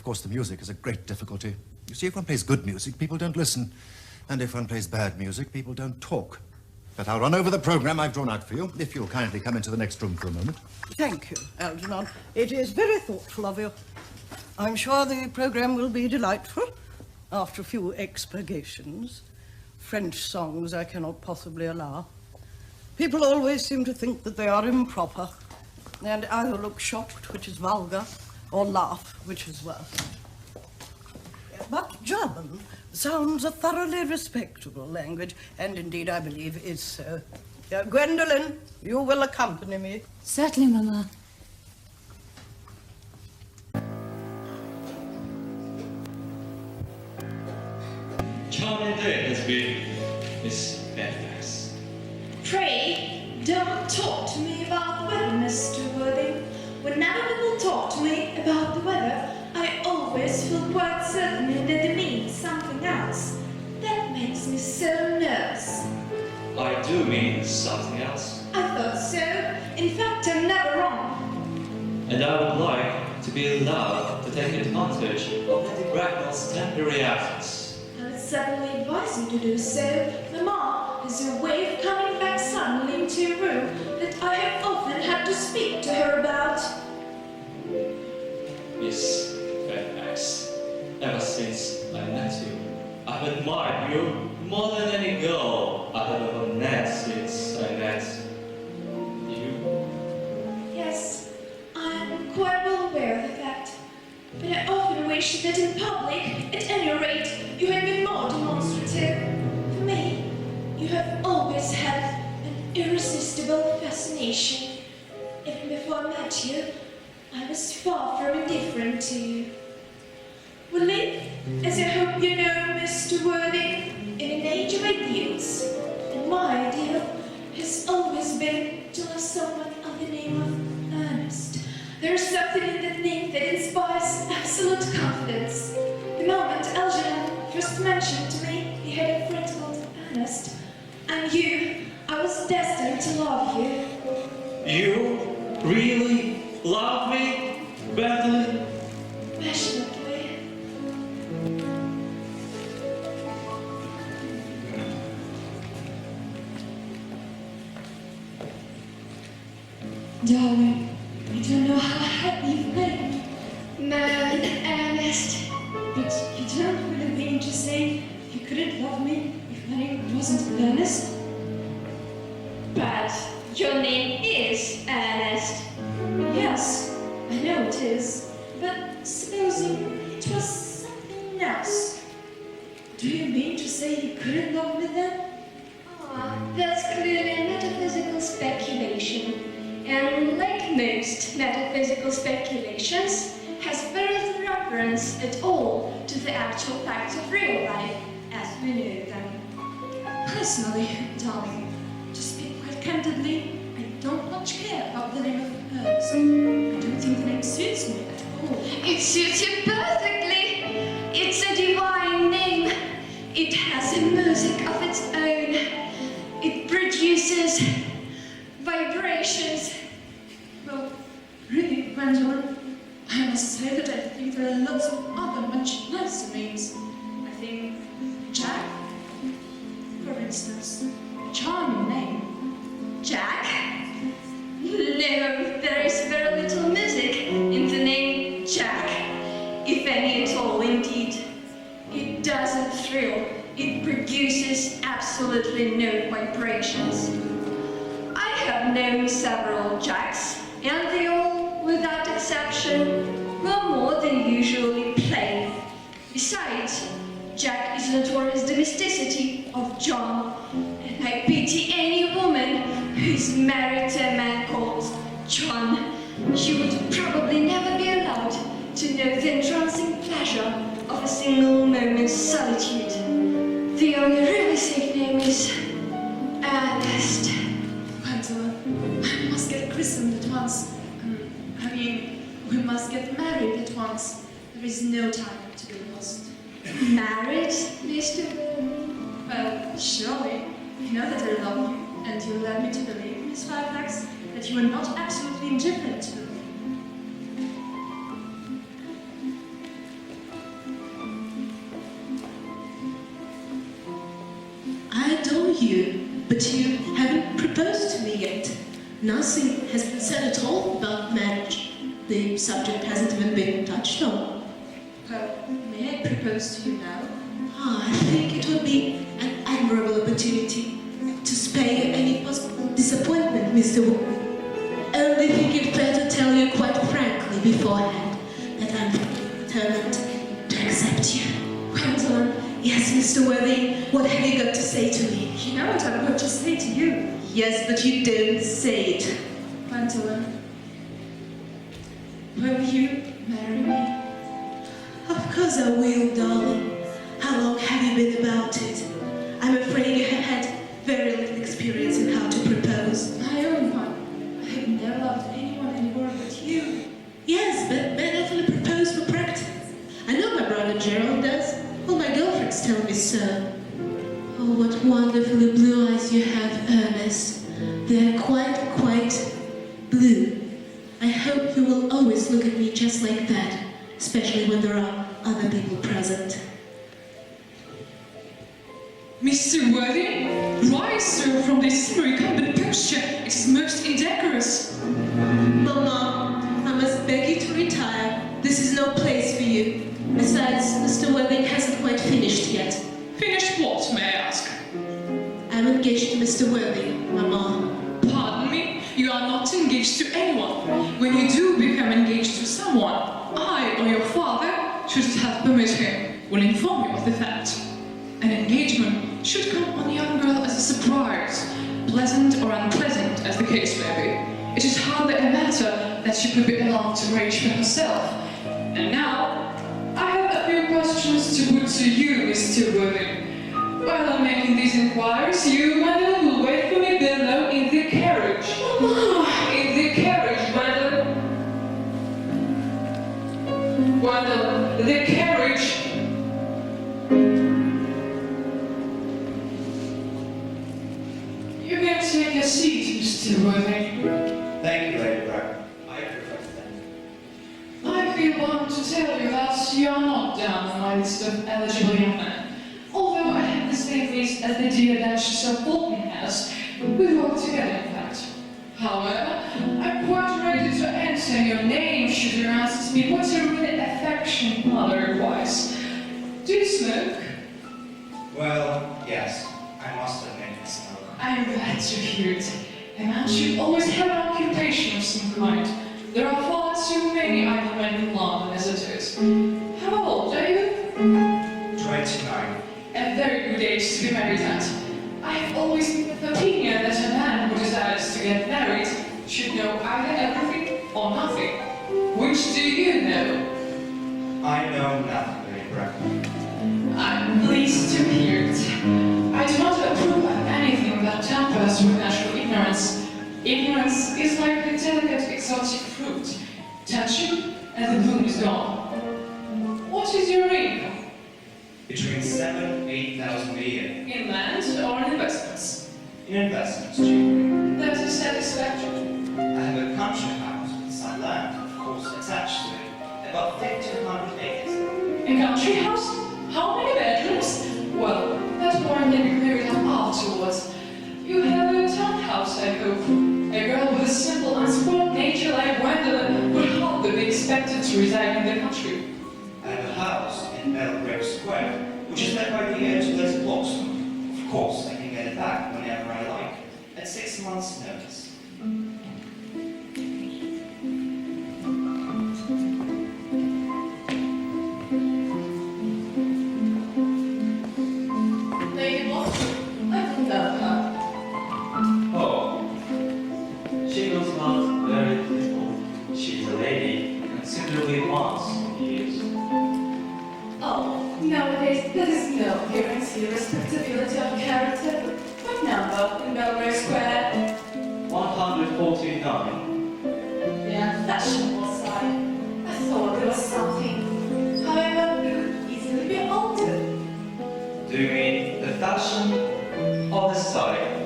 course, the music is a great difficulty. You see, if one plays good music, people don't listen. And if one plays bad music, people don't talk. But I'll run over the program I've drawn out for you, if you'll kindly come into the next room for a moment. Thank you, Algernon. It is very thoughtful of you. I'm sure the program will be delightful, after a few expurgations. French songs I cannot possibly allow. People always seem to think that they are improper, and either look shocked, which is vulgar, or laugh, which is worse. But German sounds a thoroughly respectable language, and indeed I believe is so. Gwendolen, you will accompany me. Certainly, Mama. Charming day has been, Miss Fairfax. Pray, don't talk to me about the weather, Mr. Worthing. Whenever people talk to me about the weather, I always feel quite certain that it means something else. That makes me so nervous. I do mean something else. I thought so. In fact, I'm never wrong. And I would like to be allowed to take advantage of Lady Bracknell's temporary absence. I would certainly advise you to do so. Mamma has a way of coming back suddenly into a room that I have often had to speak to her about. Miss Fairfax, ever since I met you, I've admired you more than any girl I have ever met since I met you. Yes, I am quite well aware of the fact. But I often wish that in public, at any rate, you had been more demonstrative. For me, you have always had an irresistible fascination. Even before I met you, I was far from indifferent to you. We live, as I hope you know, Mr. Worthing, in an age of ideals. And my ideal has always been to love someone of the name of Earnest. There is something in that name that inspires absolute confidence. The moment Algernon first mentioned to me he had a friend called Earnest, I knew I was destined to love you. You really love me, Bentley? Passionately. Darling, I don't know how happy you've made me. No, Earnest. But you don't really mean to say you couldn't love me if my name wasn't Earnest? But your name is Earnest. Yes, I know it is. But supposing it was something else. Do you mean to say you couldn't love me then? That's clearly metaphysical speculation. And like most metaphysical speculations, has very little reference at all to the actual facts of real life as we know them. Personally, darling, to speak quite candidly, I don't much care about the name of Earnest. I don't think the name suits me at all. It suits you perfectly. It's a divine name. It has a music of its own. It produces vibrations. Well, really, Gwendolen, I must say that I think there are lots of other much nicer names. I think Jack, for instance, a charming name. Jack? No, there is very little music in the name Jack, if any at all, indeed. It doesn't thrill. It produces absolutely no vibrations. I have known several Jacks, and they all, without exception, were more than usually plain. Besides, Jack is notorious domesticity of John, and I pity any woman who is married to a man called John. She would probably never be allowed to know the entrancing pleasure of a single moment's solitude. The only really safe name is Earnest. Gwendolen, I must get christened at once. We must get married at once. There is no time to be lost. Married, Mr. Well, surely, you know that I love you, and you led me to believe, Miss Fairfax, that you are not absolutely indifferent to me. you, but you haven't proposed to me yet. Nothing has been said at all about marriage. The subject hasn't even been touched on. Well, may I propose to you now? I think it would be an admirable opportunity to spare you any possible disappointment, Mr. Wu. I only think it fair to tell you quite frankly beforehand that I'm determined to accept you. Gwendolen, yes, Mr. Worthing, what have you got to say to me? You know what I've got to say to you. Yes, but you don't say it. Gwendolen, will you marry me? Of course I will, darling. How long have you been about it? I'm afraid you have had very little experience in how to propose. My own one. I have never loved anyone anymore but you. Yes, but men often propose for practice. I know my brother Gerald does. All my girlfriends tell me so. Oh, what wonderfully blue eyes you have, Ernest. They're quite blue. I hope you will always look at me just like that, especially when there are other people present. Mr. Worthing, rise, sir, from this recumbent posture. It is most indecorous. Mama, I must beg you to retire. This is no place for you. Besides, Mr. Worthing hasn't quite finished yet. Finished what, may I ask? I'm engaged to Mr. Worthing, Mama. Pardon me, you are not engaged to anyone. When you do become engaged to someone, I or your father should have permitted him. Will inform you of the fact. An engagement should come on a young girl as a surprise, pleasant or unpleasant as the case may be. It is hardly a matter that she could be allowed to arrange for herself. And now, I have a few questions to put to you, Mr. Worthing. While I'm making these inquiries, you, madam, will wait for me below in the carriage. In the carriage, madam. Madam, the carriage. You can take a seat, Mr. Worthing. Thank you, Lady Bragg. I prefer that. I feel bound to tell you that you are not down on my list of eligible young men. Although I have the same list as the dear Duchess of Bolton has, we work together, in fact. However, I'm quite ready to answer your name should you ask me what your really affectionate mother requires. Do you smoke? Well, yes. I must admit I smoke. I'm glad to hear it. A man should always have an occupation of some kind. There are far too many idle men in London as it is. How old are you? 29. A very good age to be married at. I have always been of the opinion that a man who desires to get married should know either everything or nothing. Which do you know? I know nothing, Lady Bragg. I'm pleased to hear it. I do not approve of anything that tampers with natural ignorance. Ignorance is like a delicate exotic fruit. Touch it, and the bloom is gone. What is your income? Between 7,000 and 8,000 a year. In land or in investments? In investments, chiefly. That is satisfactory. I have a country house with some land, of course, attached to it. About 1,500 acres. A country house? How many bedrooms? Well, that point may be cleared up afterwards. You have a townhouse, I hope. A girl with a simple, unspoiled nature like Gwendolen would hardly be expected to reside in the country. I have a house in Belgrave Square, which is let by the year to let it blossom. Of course, I can get it back whenever I like, at 6 months' notice. Lady Watson, I don't know her. Oh, she was not very beautiful. She's a lady, considerably advanced in years. Oh, nowadays there is no guarantee respectability of character. What number in Belgrave Square? 149. Yeah, fashionable side. I thought there was something. However, it could easily be altered. Do you mean the fashion or the style?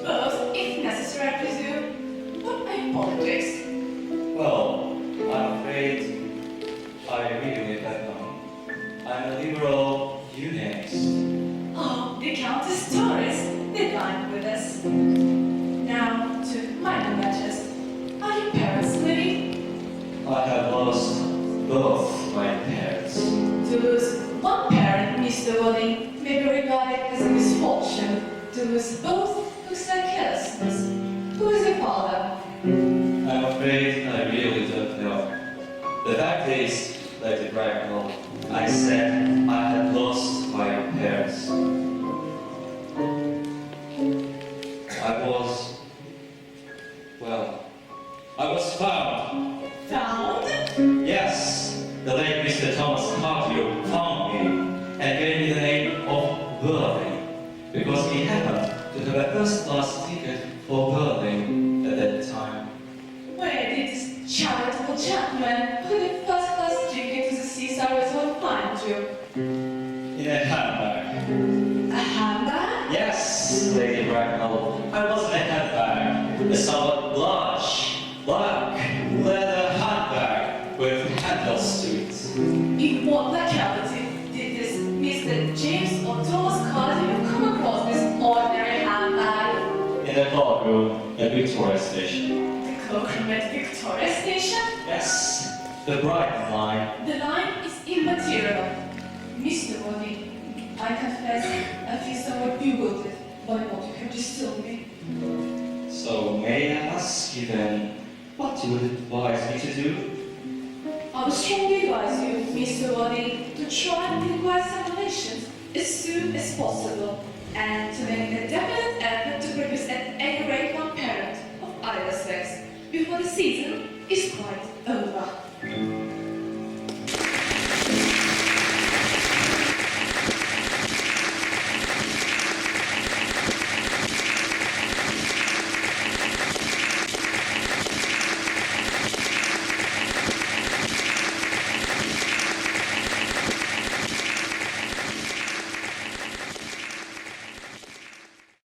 Both, if necessary, I presume. What are politics? Well, I'm afraid I really have known. I'm a liberal unionist. Oh, the Countess Torres. lost my parents. To lose one parent, Mr. Waddy, may be regarded as a misfortune. To lose both looks like carelessness. Who is your father? I'm afraid I really don't know. The fact is, Lady Bracknell, I said I had lost my parents. I was found. Found? Yes, the late Mr. Thomas Cardew found me and gave me the name of Berlin because he happened to have a first-class ticket for Berlin at that time. Where did this charitable gentleman who had first-class ticket to the Caesar Resort find you? In a handbag. A handbag? Yes, Lady Bracknell. I was in a handbag, a somewhat large, black, leather handbag with handles to it. In what locality did this Mr. James or Thomas Cardew come across this ordinary handbag? In a cloakroom at Victoria Station. The cloakroom at Victoria Station? Yes, the Brighton line. The line is immaterial. Mr. Waddy, I confess I feel somewhat bewildered by what you have just told me. So may I ask you then, what you would advise me to do? I would strongly advise you, Mr. Waddy, to try and acquire some relations as soon as possible, and to make a definite effort to produce at any rate one parent of either sex before the season is quite over.